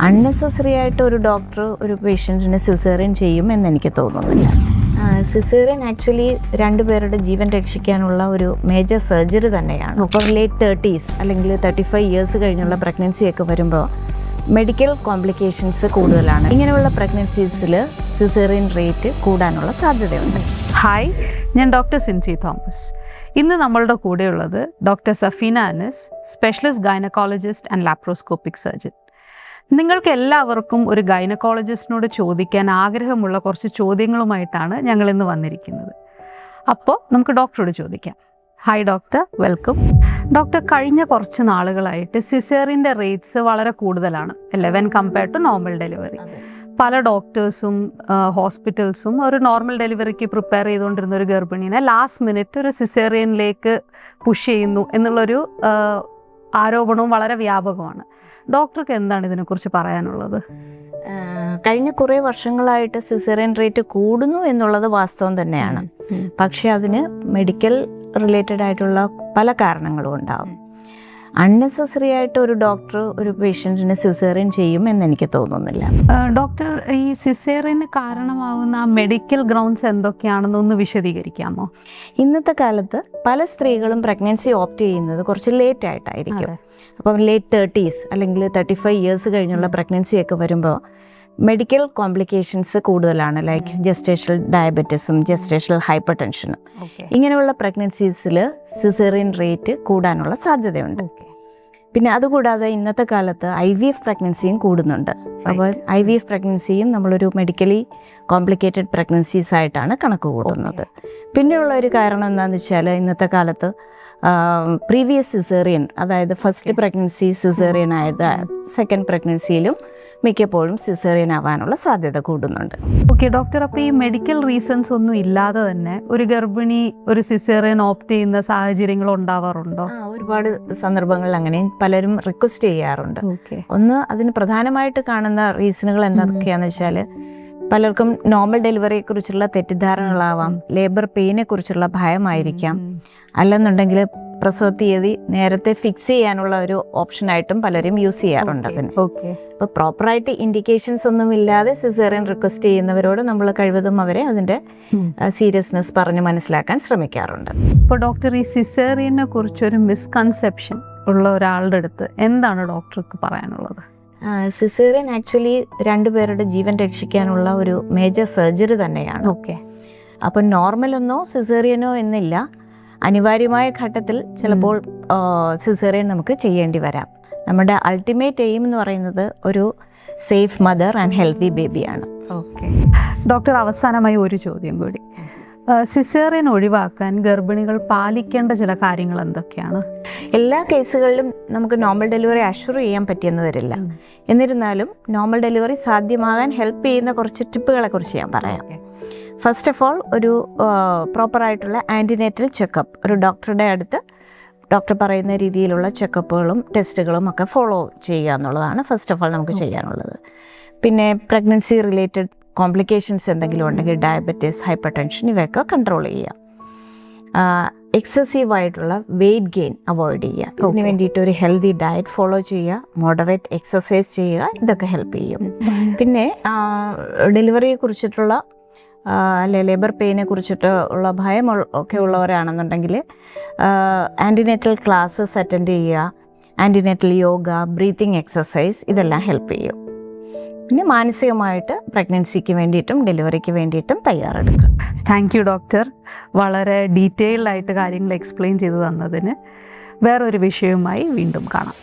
Unnecessary ആയിട്ട് ഒരു doctor ഒരു പേഷ്യൻറ്റിന് സിസേറിയൻ ചെയ്യും എന്നെനിക്ക് തോന്നുന്നില്ല. സിസേറിയൻ ആക്ച്വലി രണ്ടുപേരുടെ ജീവൻ രക്ഷിക്കാനുള്ള ഒരു മേജർ സർജറി തന്നെയാണ്. ഇപ്പോൾ ലേറ്റ് 30s അല്ലെങ്കിൽ 35 ഇയേഴ്സ് കഴിഞ്ഞുള്ള പ്രഗ്നൻസിയൊക്കെ വരുമ്പോൾ മെഡിക്കൽ കോംപ്ലിക്കേഷൻസ് കൂടുതലാണ്. ഇങ്ങനെയുള്ള പ്രഗ്നൻസീസിൽ സിസേറിയൻ റേറ്റ് കൂടാനുള്ള സാധ്യതയുണ്ട്. ഹായ്, ഞാൻ ഡോക്ടർ സിൻസി തോമസ്. ഇന്ന് നമ്മളുടെ കൂടെയുള്ളത് doctor Safina Anas, specialist gynaecologist and laparoscopic surgeon. നിങ്ങൾക്ക് എല്ലാവർക്കും ഒരു ഗൈനക്കോളജിസ്റ്റിനോട് ചോദിക്കാൻ ആഗ്രഹമുള്ള കുറച്ച് ചോദ്യങ്ങളുമായിട്ടാണ് ഞങ്ങൾ ഇന്ന് വന്നിരിക്കുന്നത്. അപ്പോൾ നമുക്ക് ഡോക്ടറോട് ചോദിക്കാം. Hi doctor, welcome. ഡോക്ടർ, കഴിഞ്ഞ കുറച്ച് നാളുകളായിട്ട് സിസേറിയൻ്റെ റേറ്റ്സ് വളരെ കൂടുതലാണ് 11 കമ്പയർഡ് ടു നോർമൽ ഡെലിവറി. പല ഡോക്ടേഴ്സും ഹോസ്പിറ്റൽസും ഒരു നോർമൽ ഡെലിവറിക്ക് പ്രിപ്പയർ ചെയ്തുകൊണ്ടിരുന്ന ഒരു ഗർഭിണീനെ ലാസ്റ്റ് മിനിറ്റ് ഒരു സിസേറിയനിലേക്ക് പുഷ് ചെയ്യുന്നു എന്നുള്ളൊരു ആരോപണവും വളരെ വ്യാപകമാണ്. ഡോക്ടർക്ക് എന്താണ് ഇതിനെക്കുറിച്ച് പറയാനുള്ളത്? കഴിഞ്ഞ കുറേ വർഷങ്ങളായിട്ട് സിസേറിയൻ റേറ്റ് കൂടുന്നു എന്നുള്ളത് വാസ്തവം തന്നെയാണ്. പക്ഷേ അതിന് മെഡിക്കൽ റിലേറ്റഡ് ആയിട്ടുള്ള പല കാരണങ്ങളും ഉണ്ടാവും. അൺനെസസറി ആയിട്ട് ഒരു ഡോക്ടർ ഒരു പേഷ്യൻറ്റിന് സിസേറിയൻ ചെയ്യും എന്നെനിക്ക് തോന്നുന്നില്ല. ഡോക്ടർ, ഈ സിസേറിയന് കാരണമാവുന്ന മെഡിക്കൽ ഗ്രൗണ്ട്സ് എന്തൊക്കെയാണെന്നൊന്ന് വിശദീകരിക്കാമോ? ഇന്നത്തെ കാലത്ത് പല സ്ത്രീകളും പ്രഗ്നൻസി ഓപ്റ്റ് ചെയ്യുന്നത് കുറച്ച് ലേറ്റ് ആയിട്ടായിരിക്കും. അപ്പം ലേറ്റ് 30s അല്ലെങ്കിൽ 35 ഇയേഴ്സ് കഴിഞ്ഞുള്ള പ്രഗ്നൻസിയൊക്കെ വരുമ്പോൾ മെഡിക്കൽ കോംപ്ലിക്കേഷൻസ് കൂടുതലാണ്. ലൈക്ക് ജസ്റ്റേഷണൽ ഡയബറ്റിസും ജസ്റ്റേഷണൽ ഹൈപ്പർ ടെൻഷനും. ഇങ്ങനെയുള്ള പ്രഗ്നൻസീസിൽ സിസേറിയൻ റേറ്റ് കൂടാനുള്ള സാധ്യതയുണ്ട്. പിന്നെ അതുകൂടാതെ ഇന്നത്തെ കാലത്ത് IVF പ്രഗ്നൻസിയും കൂടുന്നുണ്ട്. അപ്പോൾ IVF പ്രഗ്നൻസിയും നമ്മളൊരു മെഡിക്കലി കോംപ്ലിക്കേറ്റഡ് പ്രഗ്നൻസീസ് ആയിട്ടാണ് കണക്ക് കൂട്ടുന്നത്. പിന്നെയുള്ള ഒരു കാരണം എന്താണെന്ന് വെച്ചാൽ ഇന്നത്തെ കാലത്ത് പ്രീവിയസ് സിസേറിയൻ, അതായത് ഫസ്റ്റ് പ്രഗ്നൻസി സിസേറിയൻ ആയത് സെക്കൻഡ് പ്രഗ്നൻസിയിലും മിക്കപ്പോഴും സിസേറിയൻ ആവാനുള്ള സാധ്യത കൂടുന്നുണ്ട്. ഓക്കെ ഡോക്ടർ, അപ്പോൾ ഈ മെഡിക്കൽ റീസൺസ് ഒന്നും ഇല്ലാതെ തന്നെ ഒരു ഗർഭിണി ഒരു സിസേറിയൻ ഓപ്റ്റ് ചെയ്യുന്ന സാഹചര്യങ്ങൾ ഉണ്ടാവാറുണ്ടോ? ഒരുപാട് സന്ദർഭങ്ങളിൽ അങ്ങനെ പലരും റിക്വസ്റ്റ് ചെയ്യാറുണ്ട്. ഒന്ന് അതിന് പ്രധാനമായിട്ട് കാണുന്ന റീസണുകൾ എന്തൊക്കെയാണെന്ന് വെച്ചാൽ പലർക്കും നോർമൽ ഡെലിവറിയെ കുറിച്ചുള്ള തെറ്റിദ്ധാരണകളാവാം, ലേബർ പെയിനെ കുറിച്ചുള്ള ഭയമായിരിക്കാം, അല്ലെന്നുണ്ടെങ്കിൽ പ്രസവ തീയതി നേരത്തെ ഫിക്സ് ചെയ്യാനുള്ള ഒരു ഓപ്ഷനായിട്ടും പലരും യൂസ് ചെയ്യാറുണ്ട് അതിന്. അപ്പോൾ പ്രോപ്പറായിട്ട് ഇൻഡിക്കേഷൻസ് ഒന്നും ഇല്ലാതെ സിസേറിയൻ റിക്വസ്റ്റ് ചെയ്യുന്നവരോട് നമ്മൾ കഴിവതും അവരെ അതിൻ്റെ സീരിയസ്നെസ് പറഞ്ഞ് മനസ്സിലാക്കാൻ ശ്രമിക്കാറുണ്ട്. ഇപ്പോൾ ഡോക്ടർ, ഈ സിസേറിയനെ കുറിച്ചൊരു മിസ്കൺസെപ്ഷൻ ഉള്ള ഒരാളുടെ അടുത്ത് എന്താണ് ഡോക്ടർക്ക് പറയാനുള്ളത്? സിസേറിയൻ ആക്ച്വലി രണ്ടുപേരുടെ ജീവൻ രക്ഷിക്കാനുള്ള ഒരു മേജർ സർജറി തന്നെയാണ്. അപ്പം നോർമലൊന്നോ സിസേറിയനോ എന്നില്ല, അനിവാര്യമായ ഘട്ടത്തിൽ ചിലപ്പോൾ സിസേറിയൻ നമുക്ക് ചെയ്യേണ്ടി വരാം. നമ്മുടെ അൾട്ടിമേറ്റ് എയിം എന്ന് പറയുന്നത് ഒരു സേഫ് മദർ ആൻഡ് ഹെൽത്തി ബേബിയാണ്. ഡോക്ടർ, അവസാനമായി ഒരു ചോദ്യം കൂടി. സിസേറിയൻ ഒഴിവാക്കാൻ ഗർഭിണികൾ പാലിക്കേണ്ട ചില കാര്യങ്ങൾ എന്തൊക്കെയാണ്? എല്ലാ കേസുകളിലും നമുക്ക് നോർമൽ ഡെലിവറി അഷ്വർ ചെയ്യാൻ പറ്റിയെന്ന് വരില്ല. എന്നിരുന്നാലും നോർമൽ ഡെലിവറി സാധ്യമാകാൻ ഹെൽപ്പ് ചെയ്യുന്ന കുറച്ച് ടിപ്പുകളെ കുറിച്ച് ഞാൻ പറയാം. ഫസ്റ്റ് ഓഫ് ഓൾ, ഒരു പ്രോപ്പറായിട്ടുള്ള ആൻറ്റിനേറ്റൽ ചെക്കപ്പ്, ഒരു ഡോക്ടറുടെ അടുത്ത് ഡോക്ടർ പറയുന്ന രീതിയിലുള്ള ചെക്കപ്പുകളും ടെസ്റ്റുകളും ഒക്കെ ഫോളോ ചെയ്യുക എന്നുള്ളതാണ് ഫസ്റ്റ് ഓഫ് ഓൾ നമുക്ക് ചെയ്യാനുള്ളത്. പിന്നെ പ്രഗ്നൻസി റിലേറ്റഡ് കോംപ്ലിക്കേഷൻസ് എന്തെങ്കിലും ഉണ്ടെങ്കിൽ ഡയബറ്റീസ്, ഹൈപ്പർ ടെൻഷൻ, ഇവയൊക്കെ കൺട്രോൾ ചെയ്യുക. എക്സസീവായിട്ടുള്ള വെയ്റ്റ് ഗെയിൻ അവോയ്ഡ് ചെയ്യുക. ഇതിന് വേണ്ടിയിട്ട് ഒരു ഹെൽത്തി ഡയറ്റ് ഫോളോ ചെയ്യുക, മോഡറേറ്റ് എക്സസൈസ് ചെയ്യുക. ഇതൊക്കെ ഹെൽപ്പ് ചെയ്യും. പിന്നെ ഡെലിവറിയെ കുറിച്ചിട്ടുള്ള അല്ലെ ലേബർ പെയിനെ കുറിച്ചിട്ട് ഉള്ള ഭയം ഒക്കെ ഉള്ളവരാണെന്നുണ്ടെങ്കിൽ ആൻറ്റിനേറ്റൽ ക്ലാസ്സസ് അറ്റൻഡ് ചെയ്യുക, ആൻറ്റിനേറ്റൽ യോഗ, ബ്രീത്തിങ് എക്സസൈസ്, ഇതെല്ലാം ഹെൽപ്പ് ചെയ്യും. പിന്നെ മാനസികമായിട്ട് പ്രഗ്നൻസിക്ക് വേണ്ടിയിട്ടും ഡെലിവറിക്ക് വേണ്ടിയിട്ടും തയ്യാറെടുക്കുക. താങ്ക് യു ഡോക്ടർ, വളരെ ഡീറ്റെയിൽഡ് ആയിട്ട് കാര്യങ്ങൾ എക്സ്പ്ലെയിൻ ചെയ്തു തന്നതിന്. വേറൊരു വിഷയവുമായി വീണ്ടും കാണാം.